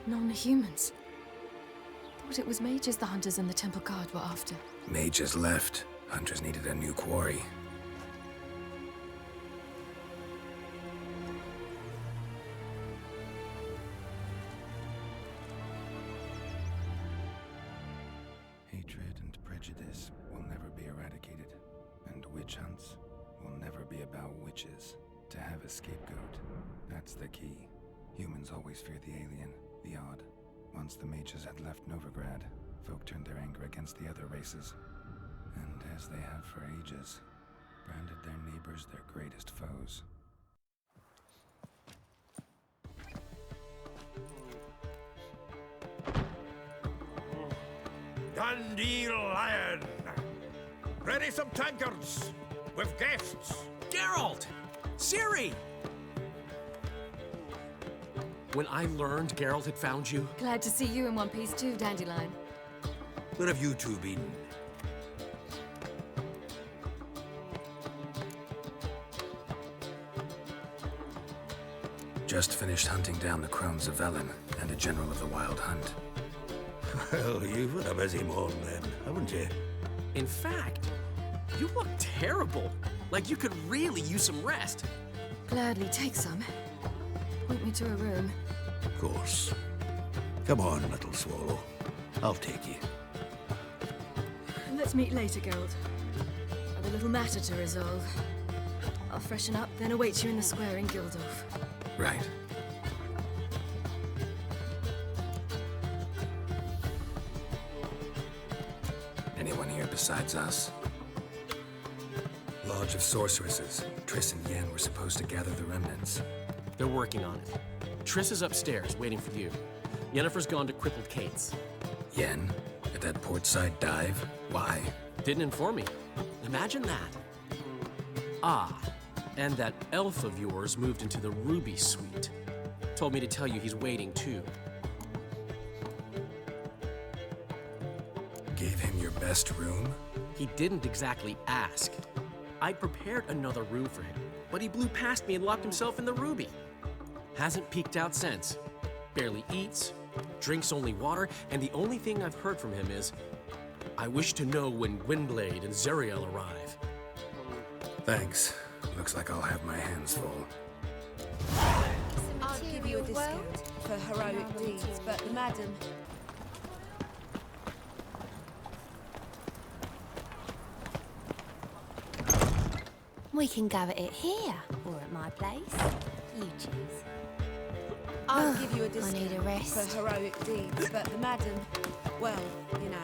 Non-humans. Thought it was mages the hunters and the temple guard were after. Mages left. Hunters needed a new quarry. Hatred and prejudice will never be eradicated, and witch hunts will never be about witches. To have a scapegoat, that's the key. Humans always fear the alien, the odd. Once the mages had left Novigrad, folk turned their anger against the other races. And as they have for ages, branded their neighbors their greatest foes. Dundee Lion! Ready some tankards! With guests! Geralt! Ciri! When I learned Geralt had found you... Glad to see you in one piece too, Dandelion. Where have you two been? Just finished hunting down the crones of Velen and a general of the Wild Hunt. Well, you've had a busy morning then, haven't you? In fact, you look terrible. Like you could really use some rest. Gladly take some. Point me to a room. Of course. Come on, little swallow. I'll take you. Let's meet later, Geralt. I've a little matter to resolve. I'll freshen up, then await you in the square in Gildorf. Right. Anyone here besides us? Lodge of Sorceresses. Triss and Yen were supposed to gather the remnants. They're working on it. Triss is upstairs, waiting for you. Yennefer's gone to Crippled Kate's. Yen? At that portside dive? Why? Didn't inform me. Imagine that. Ah, and that elf of yours moved into the Ruby Suite. Told me to tell you he's waiting too. Gave him your best room? He didn't exactly ask. I prepared another room for him, but he blew past me and locked himself in the Ruby. Hasn't peeked out since. Barely eats, drinks only water, and the only thing I've heard from him is, I wish to know when Gwynblade and Zariel arrive. Thanks. Looks like I'll have my hands full. I'll give you a discount for heroic deeds, but madam... We can go at it here, or at my place. You choose. I'll give you a I discount need a rest. for heroic deeds, but the madam... Well, you know.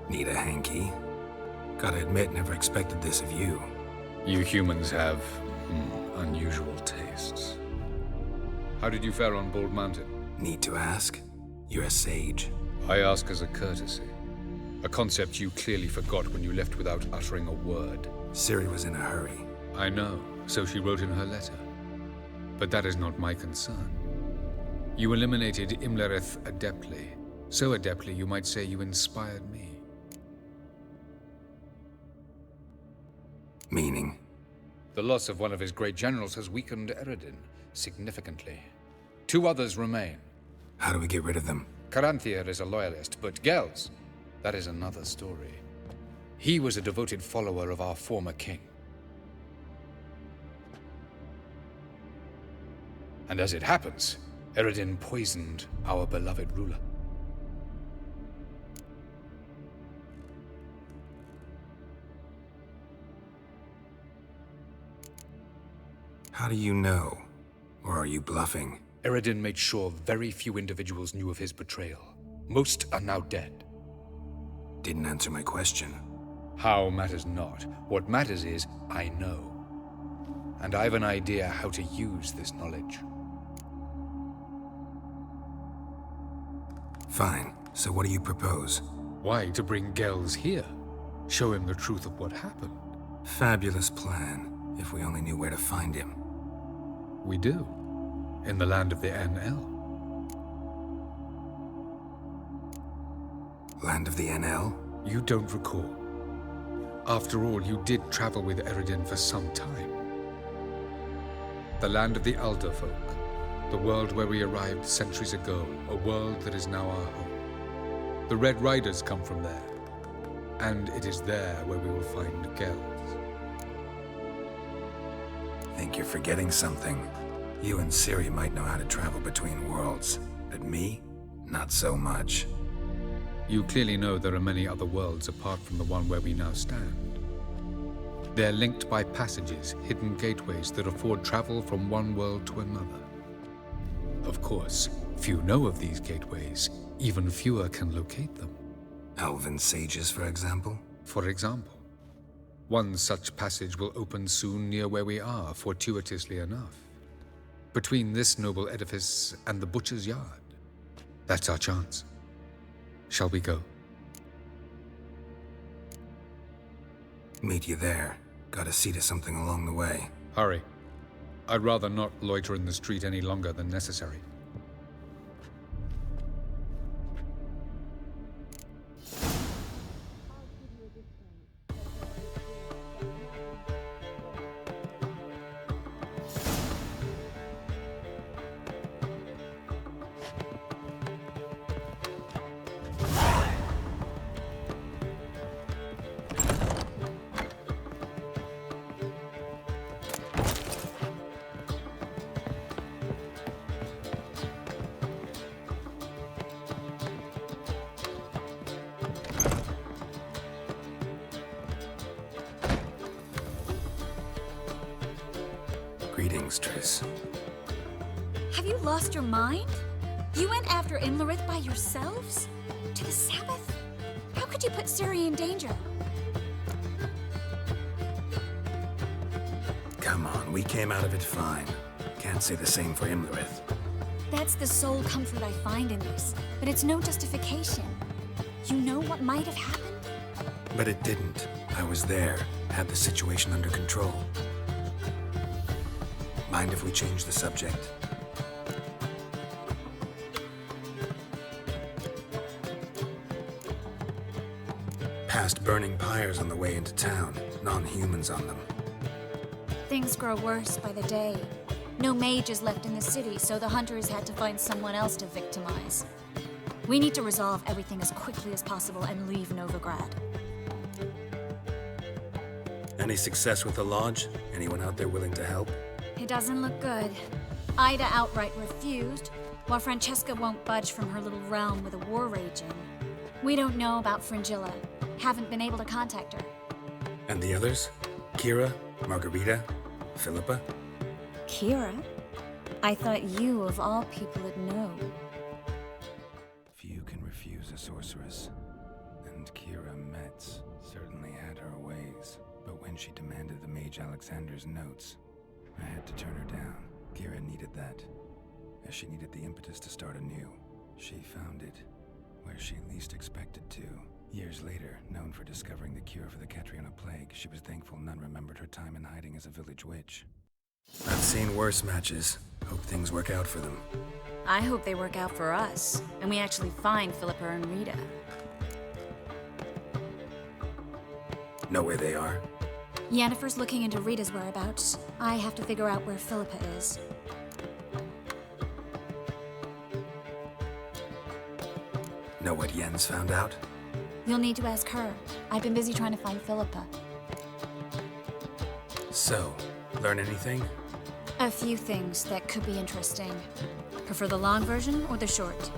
Need a hanky? Gotta admit, never expected this of you. You humans have unusual tastes. How did you fare on Bald Mountain? Need to ask? You're a sage. I ask as a courtesy. A concept you clearly forgot when you left without uttering a word. Ciri was in a hurry. I know, so she wrote in her letter. But that is not my concern. You eliminated Imlerith adeptly. So adeptly, you might say you inspired me. Meaning? The loss of one of his great generals has weakened Eredin significantly. 2 others remain. How do we get rid of them? Caranthir is a loyalist, but Gels, that is another story. He was a devoted follower of our former king. And as it happens, Eredin poisoned our beloved ruler. How do you know? Or are you bluffing? Eredin made sure very few individuals knew of his betrayal. Most are now dead. Didn't answer my question. How matters not. What matters is, I know. and I've an idea how to use this knowledge. Fine. So what do you propose? Why, to bring Gels here. Show him the truth of what happened. Fabulous plan, if we only knew where to find him. We do. In the land of the NL. Land of the NL? You don't recall. After all, you did travel with Eredin for some time. The land of the Alder folk. The world where we arrived centuries ago. A world that is now our home. The Red Riders come from there. And it is there where we will find Gels. Think you're forgetting something. You and Ciri might know how to travel between worlds, but me? Not so much. You clearly know there are many other worlds apart from the one where we now stand. They're linked by passages, hidden gateways that afford travel from one world to another. Of course, few know of these gateways. Even fewer can locate them. Elven sages, for example? For example. One such passage will open soon near where we are, fortuitously enough. Between this noble edifice and the butcher's yard. That's our chance. Shall we go? Meet you there. Gotta see to something along the way. Hurry. I'd rather not loiter in the street any longer than necessary. Greetings, Triss. Have you lost your mind? You went after Imlerith by yourselves? To the Sabbath? How could you put Ciri in danger? Come on, we came out of it fine. Can't say the same for Imlerith. That's the sole comfort I find in this, but it's no justification. You know what might have happened? But it didn't. I was there, had the situation under control. Mind if we change the subject? Past burning pyres on the way into town, non-humans on them. Things grow worse by the day. No mages left in the city, so the hunters had to find someone else to victimize. We need to resolve everything as quickly as possible and leave Novigrad. Any success with the lodge? Anyone out there willing to help? It doesn't look good. Ida outright refused, while Francesca won't budge from her little realm with a war raging. We don't know about Fringilla. Haven't been able to contact her. And the others? Kira? Margarita? Philippa? Kira? I thought you, of all people, would know. Few can refuse a sorceress. And Kira Metz certainly had her ways. But when she demanded the Mage Alexander's notes, I had to turn her down. Kira needed that, as she needed the impetus to start anew. She found it, where she least expected to. Years later, known for discovering the cure for the Catriona plague, she was thankful none remembered her time in hiding as a village witch. I've seen worse matches. Hope things work out for them. I hope they work out for us, and we actually find Philippa and Rita. Know where they are? Yennefer's looking into Rita's whereabouts. I have to figure out where Philippa is. Know what Yen's found out? You'll need to ask her. I've been busy trying to find Philippa. So, learn anything? A few things that could be interesting. Prefer the long version or the short?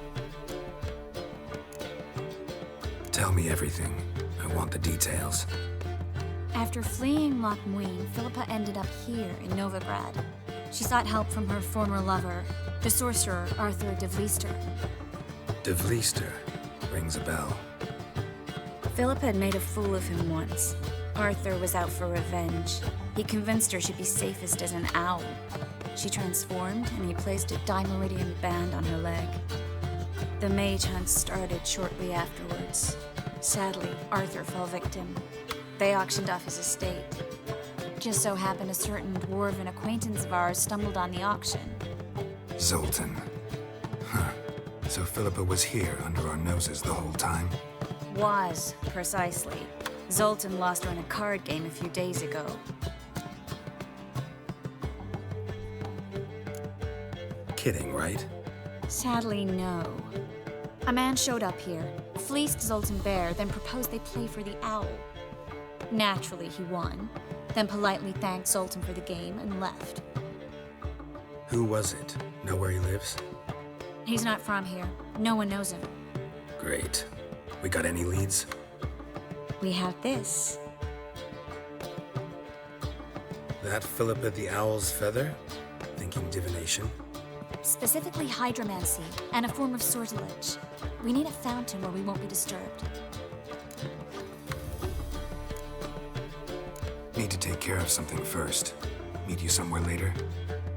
Tell me everything. I want the details. After fleeing Loch Muin, Philippa ended up here in Novigrad. She sought help from her former lover, the sorcerer Arthur de Vlister. De Vlister rings a bell. Philippa had made a fool of him once. Arthur was out for revenge. He convinced her she'd be safest as an owl. She transformed, and he placed a dimeridian band on her leg. The mage hunt started shortly afterwards. Sadly, Arthur fell victim. They auctioned off his estate. Just so happened a certain dwarven acquaintance of ours stumbled on the auction. Zoltan. Huh. So Philippa was here under our noses the whole time? Was, precisely. Zoltan lost her in a card game a few days ago. Kidding, right? Sadly, no. A man showed up here, fleeced Zoltan bare, then proposed they play for the owl. Naturally, he won, then politely thanked Zoltan for the game and left. Who was it? Know where he lives? He's not from here. No one knows him. Great. We got any leads? We have this. That Philippa the Owl's feather? Thinking divination? Specifically hydromancy, and a form of sortilege. We need a fountain where we won't be disturbed. Need to take care of something first. Meet you somewhere later?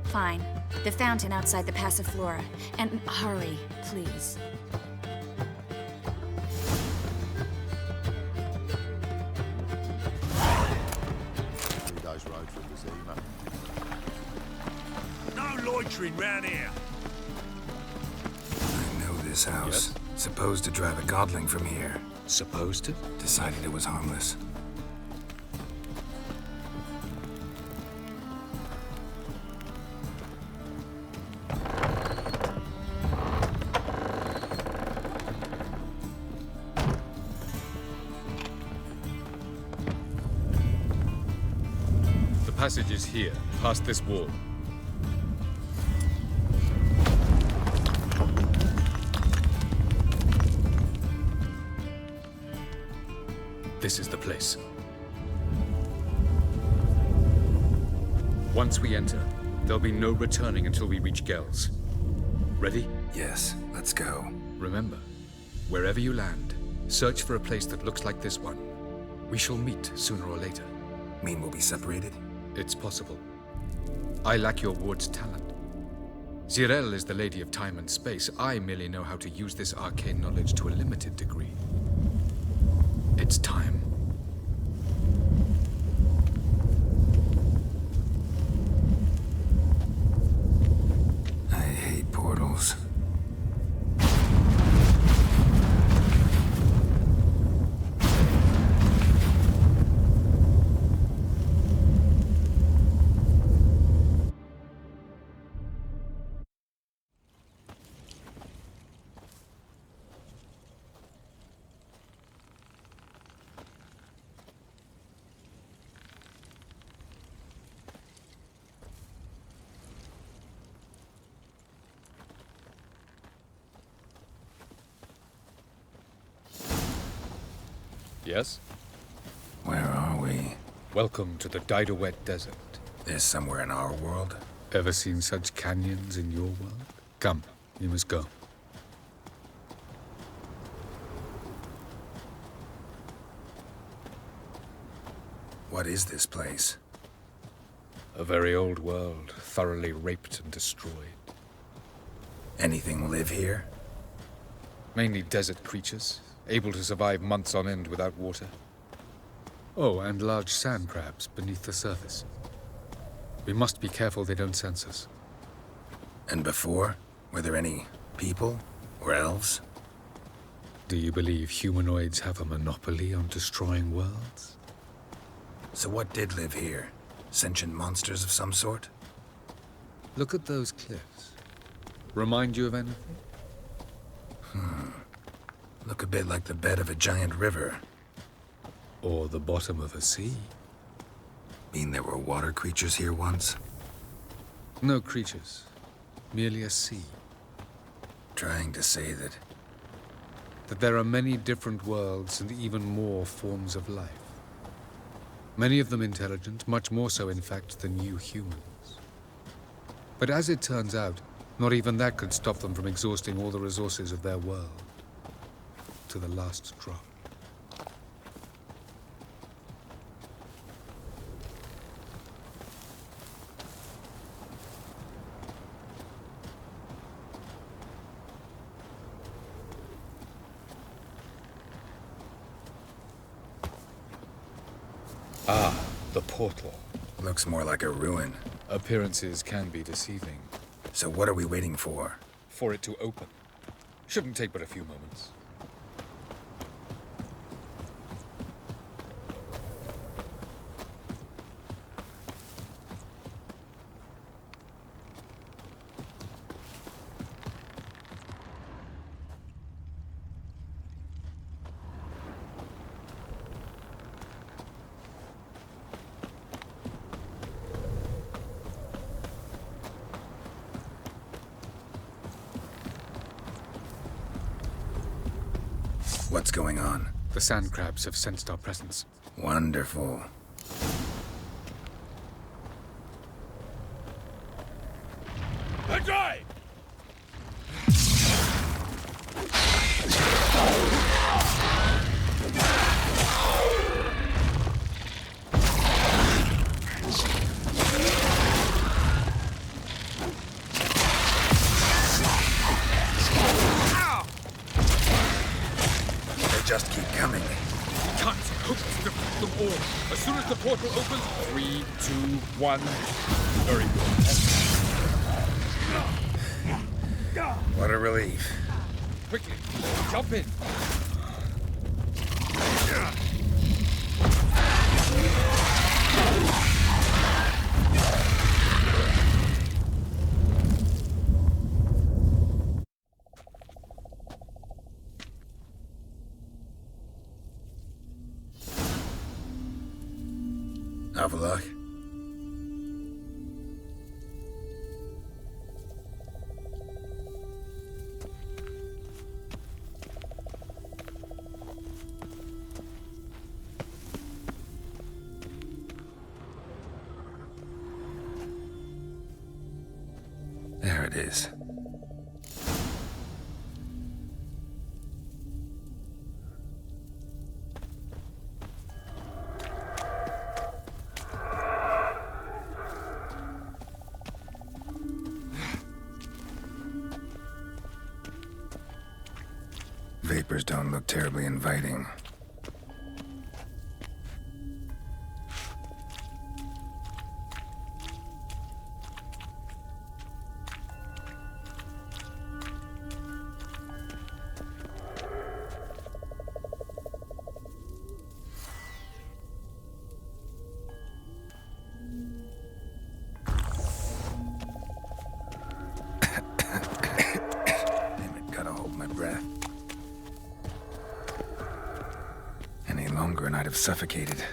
Fine. The fountain outside the Passiflora. And hurry, please. No loitering round here. I know this house. Supposed to drive a godling from here. Supposed to? Decided it was harmless. The passage is here, past this wall. This is the place. Once we enter, there'll be no returning until we reach Gels. Ready? Yes, let's go. Remember, wherever you land, search for a place that looks like this one. We shall meet sooner or later. Mean we'll be separated? It's possible. I lack your ward's talent. Zirel is the lady of time and space. I merely know how to use this arcane knowledge to a limited degree. It's time. I hate portals. Yes? Where are we? Welcome to the Didowet Desert. This somewhere in our world? Ever seen such canyons in your world? Come, you must go. What is this place? A very old world, thoroughly raped and destroyed. Anything live here? Mainly desert creatures, able to survive months on end without water. Oh, and large sand crabs beneath the surface. We must be careful they don't sense us. And before? Were there any people? Or elves? Do you believe humanoids have a monopoly on destroying worlds? So what did live here? Sentient monsters of some sort? Look at those cliffs. Remind you of anything? Look a bit like the bed of a giant river. Or the bottom of a sea? Mean there were water creatures here once? No creatures. Merely a sea. Trying to say that... That there are many different worlds and even more forms of life. Many of them intelligent, much more so in fact than you humans. But as it turns out, not even that could stop them from exhausting all the resources of their world. To the last drop. Ah, the portal. Looks more like a ruin. Appearances can be deceiving. So what are we waiting for? For it to open. Shouldn't take but a few moments. What's going on? The sand crabs have sensed our presence. Wonderful. Ajay! They just keep coming. Can't hope to defeat them all. As soon as the portal opens, 3, 2, 1. Very good. What a relief. Quickly, jump in. Have a look. There it is. Vapors don't look terribly inviting. Damn it, gotta hold my breath. Any longer and I'd have suffocated.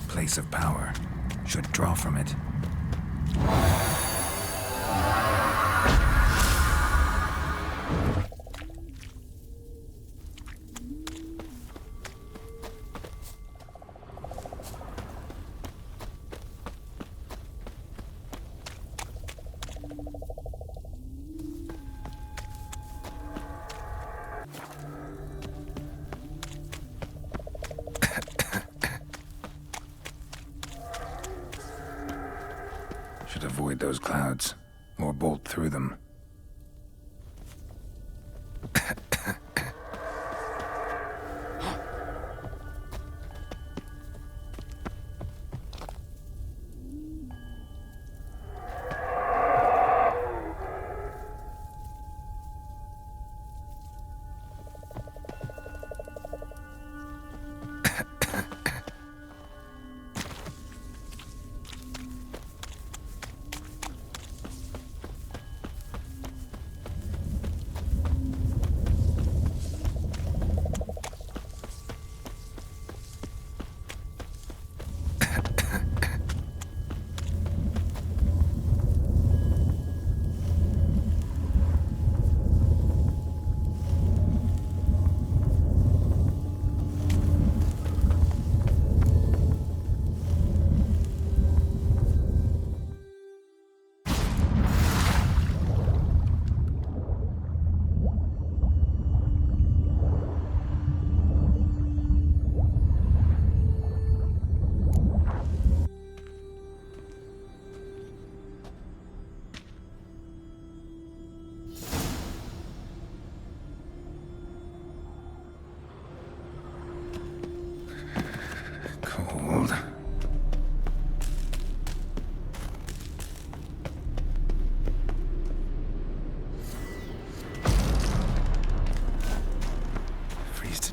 Place of power. Should draw from it. Should avoid those clouds, or bolt through them.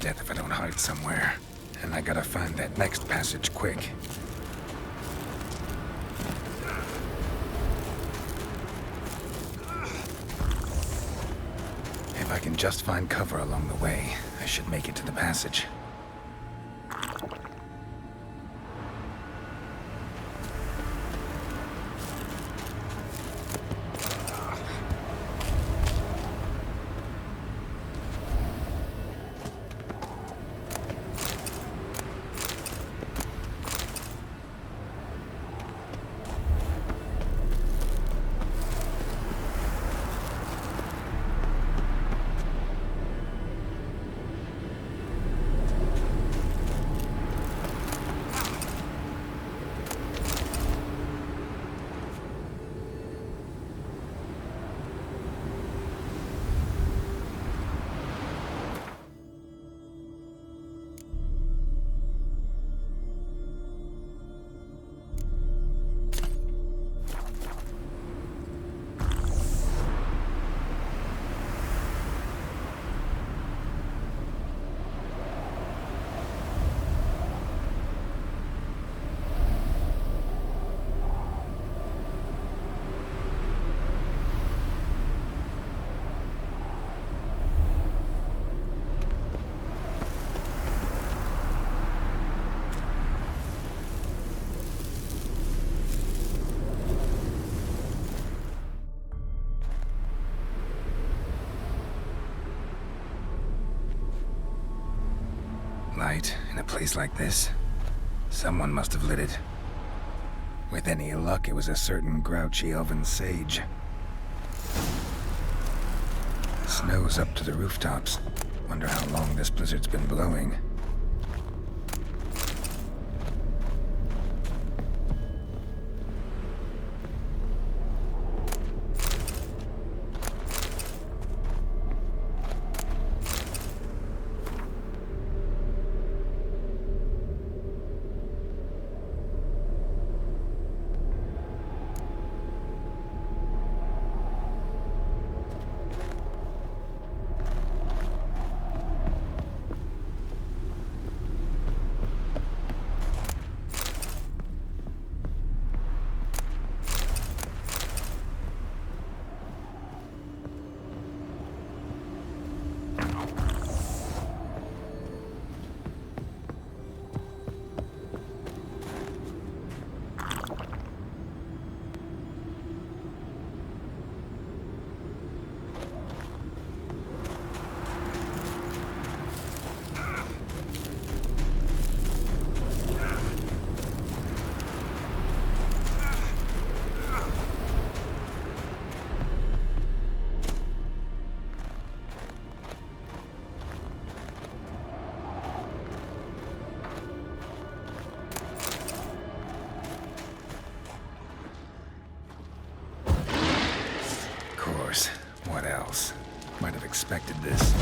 death if I don't hide somewhere. And I gotta find that next passage quick. If I can just find cover along the way, I should make it to the passage. Light in a place like this? Someone must have lit it. With any luck, it was a certain grouchy elven sage. Snow's up to the rooftops. Wonder how long this blizzard's been blowing. What else? Might have expected this.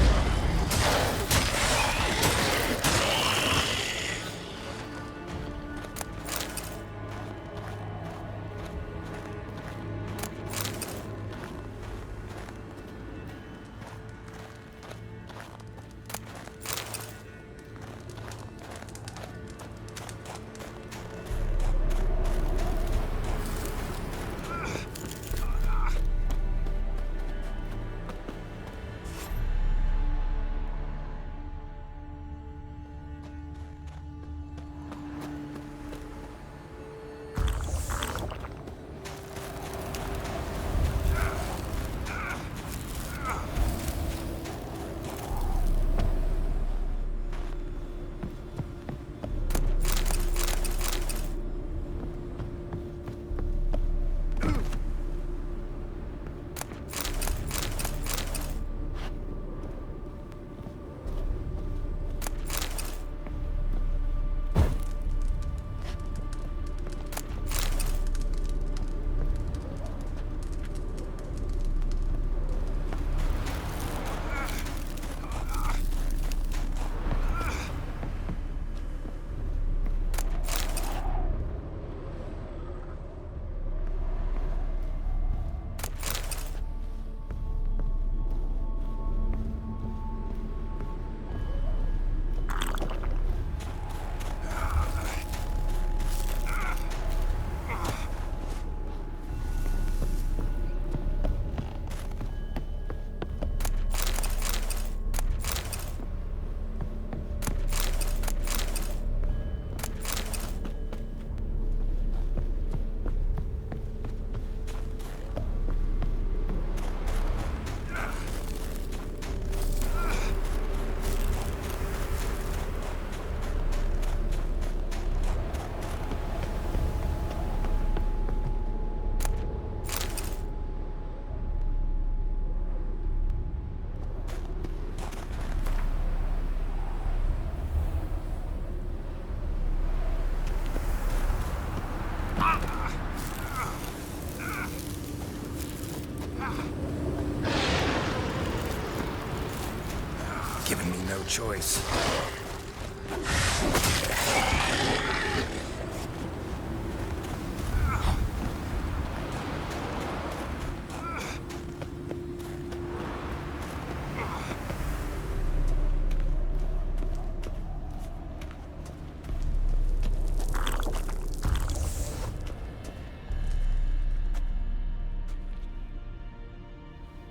given me no choice.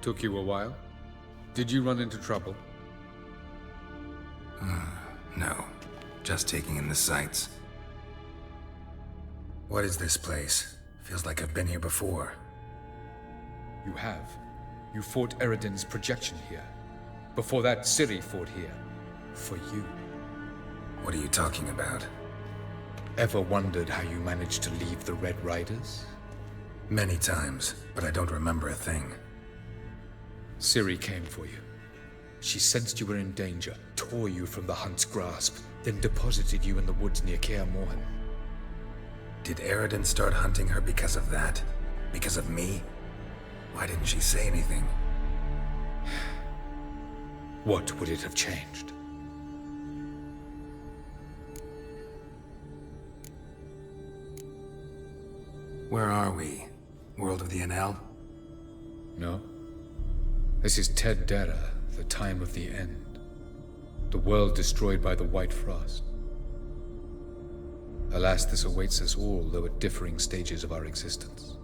Took you a while? Did you run into trouble? No, just taking in the sights. What is this place? Feels like I've been here before. You have. You fought Eredin's projection here. Before that, Ciri fought here. For you. What are you talking about? Ever wondered how you managed to leave the Red Riders? Many times, but I don't remember a thing. Ciri came for you. She sensed you were in danger, tore you from the Hunt's grasp, then deposited you in the woods near Kaer Morhen. Did Eredin start hunting her because of that? Because of me? Why didn't she say anything? What would it have changed? Where are we? World of the NL? No. This is Ted Dara, the time of the end. The world destroyed by the White Frost. Alas, this awaits us all, though at differing stages of our existence.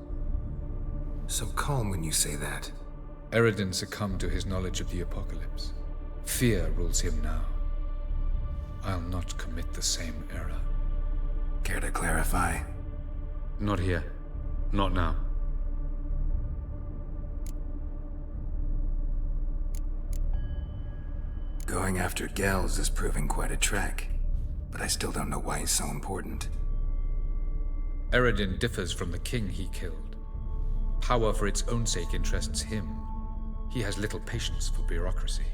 So calm when you say that. Eredin succumbed to his knowledge of the apocalypse. Fear rules him now. I'll not commit the same error. Care to clarify? Not here. Not now. Going after Gels is proving quite a trek, but I still don't know why he's so important. Eredin differs from the king he killed. Power for its own sake interests him. He has little patience for bureaucracy.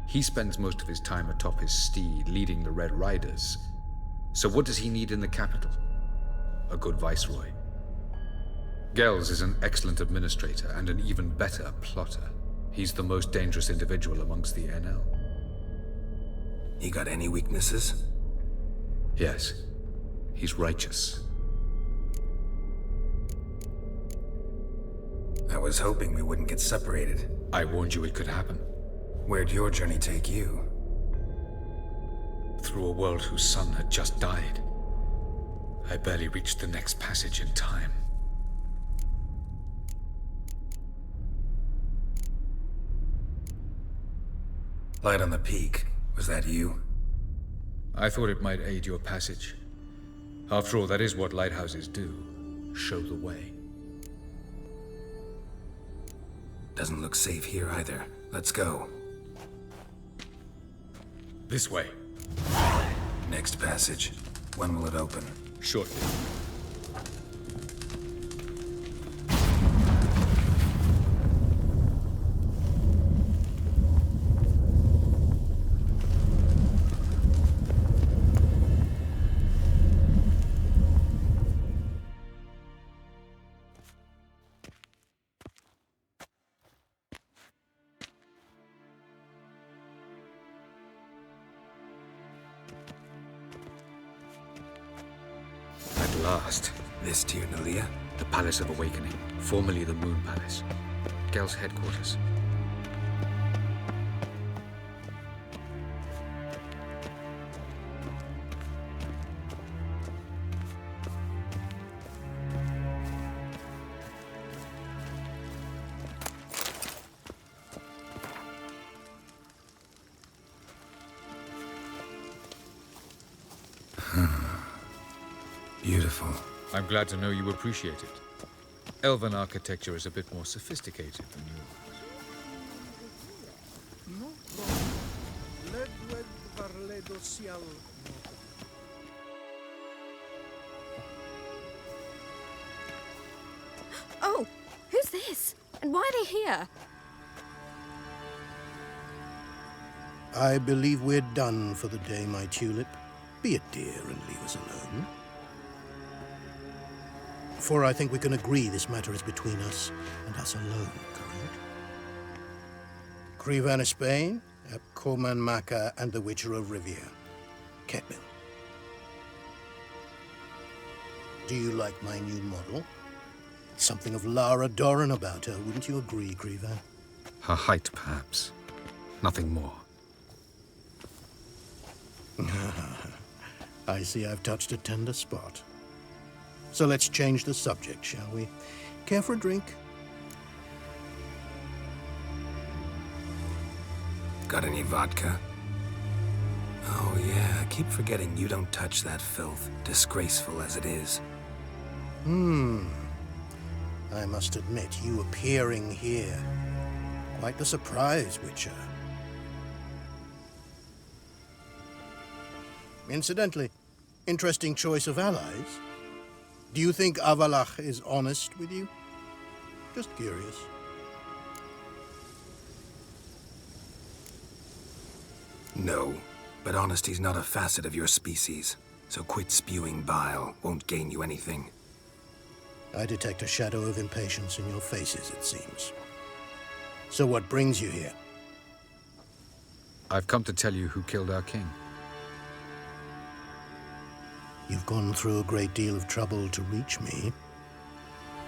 He spends most of his time atop his steed, leading the Red Riders. So what does he need in the capital? A good viceroy. Gels is an excellent administrator and an even better plotter. He's the most dangerous individual amongst the NL. He got any weaknesses? Yes. He's righteous. I was hoping we wouldn't get separated. I warned you it could happen. Where'd your journey take you? Through a world whose sun had just died. I barely reached the next passage in time. Light on the peak. Was that you? I thought it might aid your passage. After all, that is what lighthouses do. Show the way. Doesn't look safe here either. Let's go. This way. Next passage. When will it open? Shortly. At last. This Tyr Nalia? The Palace of Awakening, formerly the Moon Palace. Gel's headquarters. Beautiful. I'm glad to know you appreciate it. Elven architecture is a bit more sophisticated than yours. Oh, who's this? And why are they here? I believe we're done for the day, my tulip. Be a dear and leave us alone. For I think we can agree this matter is between us and us alone, correct? Krivan of Spain, Koman Maka, and the Witcher of Rivia. Ketmil. Do you like my new model? Something of Lara Doran about her, wouldn't you agree, Krivan? Her height, perhaps. Nothing more. I see I've touched a tender spot. So let's change the subject, shall we? Care for a drink? Got any vodka? Oh yeah, I keep forgetting you don't touch that filth, disgraceful as it is. I must admit, you appearing here, quite the surprise, Witcher. Incidentally, interesting choice of allies. Do you think Avalach is honest with you? Just curious. No, but honesty's not a facet of your species, so quit spewing bile, won't gain you anything. I detect a shadow of impatience in your faces, it seems. So what brings you here? I've come to tell you who killed our king. You've gone through a great deal of trouble to reach me,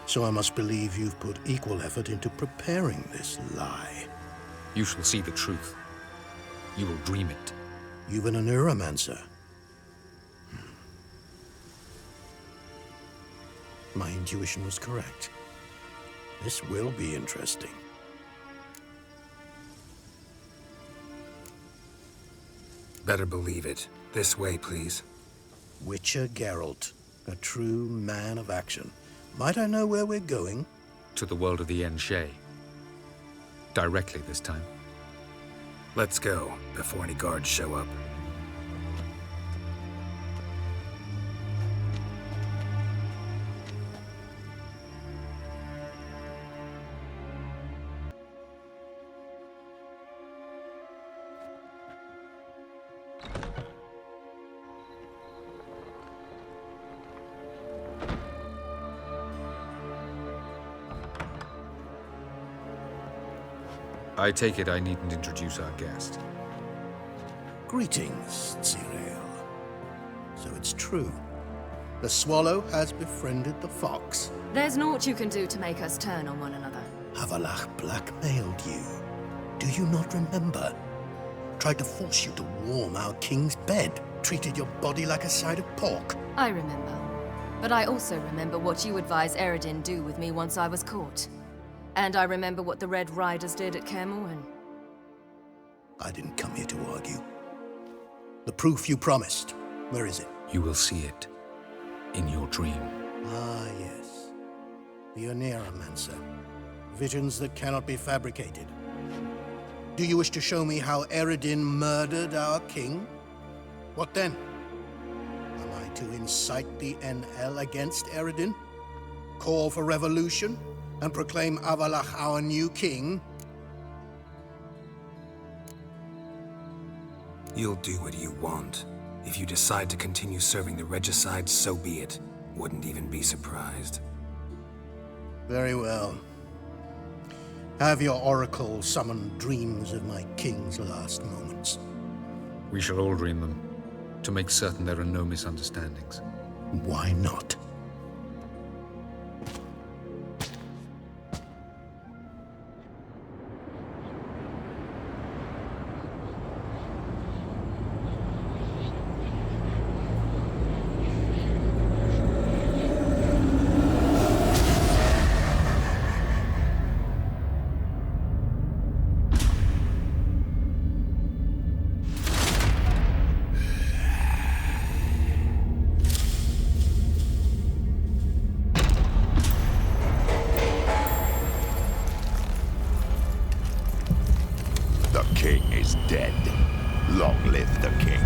so I must believe you've put equal effort into preparing this lie. You shall see the truth. You will dream it. You've been a neuromancer. My intuition was correct. This will be interesting. Better believe it. This way, please. Witcher Geralt, a true man of action. Might I know where we're going? To the world of the Enshe. Directly this time. Let's go, before any guards show up. I take it I needn't introduce our guest. Greetings, Cyril. So it's true. The swallow has befriended the fox. There's naught you can do to make us turn on one another. Avalach blackmailed you. Do you not remember? Tried to force you to warm our king's bed. Treated your body like a side of pork. I remember. But I also remember what you advised Eredin do with me once I was caught. And I remember what the Red Riders did at Kaer Morhen. I didn't come here to argue. The proof you promised, where is it? You will see it in your dream. Ah, yes. The Oneiromancer. Visions that cannot be fabricated. Do you wish to show me how Eredin murdered our king? What then? Am I to incite the NL against Eredin? Call for revolution? And proclaim Avalach our new king? You'll do what you want. If you decide to continue serving the regicide, so be it. Wouldn't even be surprised. Very well. Have your oracle summon dreams of my king's last moments. We shall all dream them, to make certain there are no misunderstandings. Why not? The king is dead. Long live the king.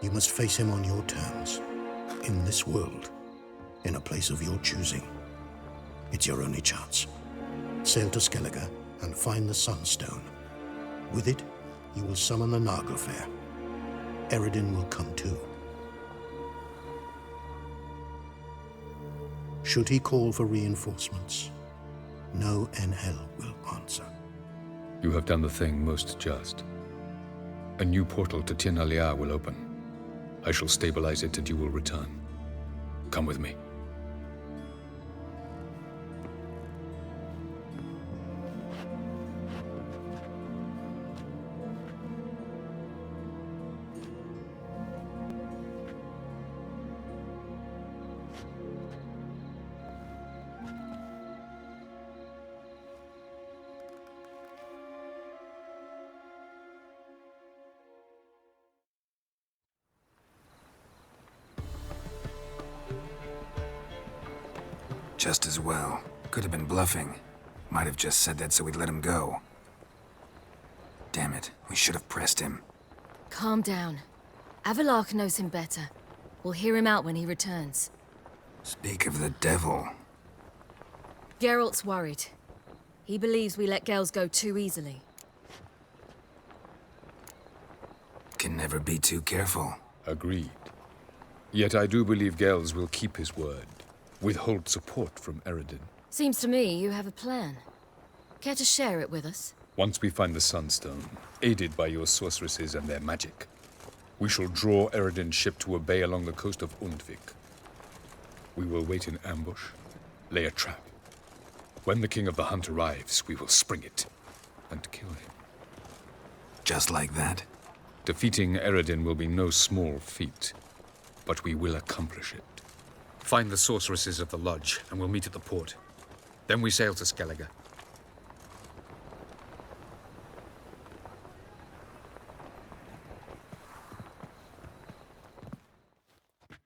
You must face him on your terms. in this world, in a place of your choosing. It's your only chance. Sail to Skellige and find the Sunstone. With it, you will summon the Naglfar. Eredin will come too. Should he call for reinforcements, no Enhel will answer. You have done the thing most just. A new portal to Tir na Liar will open. I shall stabilize it and you will return. Come with me. Just as well. Could have been bluffing. Might have just said that so we'd let him go. Damn it, we should have pressed him. Calm down. Avalok knows him better. We'll hear him out when he returns. Speak of the devil. Geralt's worried. He believes we let Gels go too easily. Can never be too careful. Agreed. Yet I do believe Gels will keep his word. Withhold support from Eredin. Seems to me you have a plan. Care to share it with us? Once we find the Sunstone, aided by your sorceresses and their magic, we shall draw Eredin's ship to a bay along the coast of Undvik. We will wait in ambush, lay a trap. When the King of the Hunt arrives, we will spring it and kill him. Just like that? Defeating Eredin will be no small feat, but we will accomplish it. Find the sorceresses of the Lodge, and we'll meet at the port. Then we sail to Skellige.